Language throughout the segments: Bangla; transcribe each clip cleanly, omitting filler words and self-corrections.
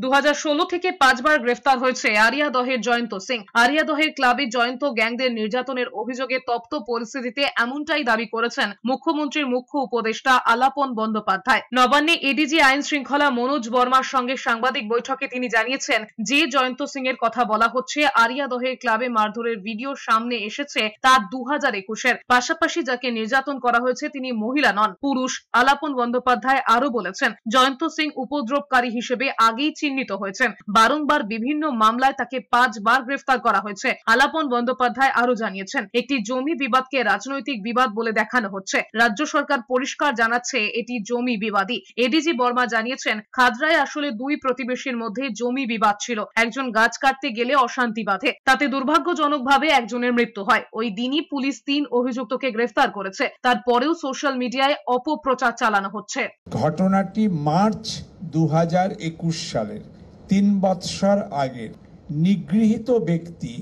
2016 থেকে 5 বার গ্রেফতার হয়েছে আরিয়াদহের জয়ন্ত সিং। আরিয়াদহের ক্লাবে জয়ন্ত গ্যাংদের নির্যাতনের অভিযোগে তপ্ত পরিস্থিতিতে এমনটাই দাবি করেছেন মুখ্যমন্ত্রীর মুখ্য উপদেষ্টা আলাপন বন্দ্যোপাধ্যায়। নবান্নে এডিজি আইন শৃঙ্খলা মনোজ বর্মার সঙ্গে সাংবাদিক বৈঠকে তিনি জানিয়েছেন, যে জয়ন্ত সিং এর কথা বলা হচ্ছে আরিয়াদহের ক্লাবে মারধরের ভিডিও সামনে এসেছে তা 2021-এর। পাশাপাশি যাকে নির্যাতন করা হয়েছে তিনি মহিলা নন, পুরুষ। আলাপন বন্দ্যোপাধ্যায় আরো বলেছেন, জয়ন্ত সিং উপদ্রবকারী হিসেবে আগেই চিহ্নিত হয়েছেন। বারংবার বিভিন্ন মামলায় তাকে 5 বার গ্রেফতার করা হয়েছে। আলাপন বন্দ্যোপাধ্যায় আরো জানিয়েছেন, একটি জমি বিবাদকে রাজনৈতিক বিবাদ বলে দেখানো হচ্ছে। রাজ্য সরকার পরিষ্কার জানাচ্ছে এটি জমি বিবাদী। এডিজি বর্মা জানিয়েছেন, খাদরায় আসলে দুই প্রতিবেশীর মধ্যে জমি বিবাদ ছিল। একজন গাছ কাটতে গেলে অশান্তি বাধে, তাতে দুর্ভাগ্যজনকভাবে একজনের মৃত্যু হয়। ওই দিনই পুলিশ 3 অভিযুক্তকে গ্রেফতার করেছে। তারপরেও সোশ্যাল মিডিয়ায় অপপ্রচার চালানো হচ্ছে। ঘটনাটি মার্চ 2021 সালের 3 বৎসর আগের। নিগৃহীত ব্যক্তি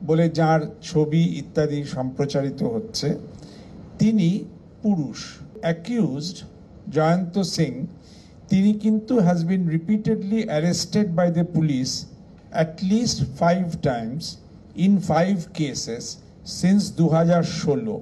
বলে যার ছবি ইত্যাদি সম্প্রচারিত হচ্ছে, তিনি পুরুষ। অ্যাকিউজড জয়ন্ত সিং, তিনি কিন্তু has been repeatedly arrested by the police at least 5 times in 5 cases since 2016.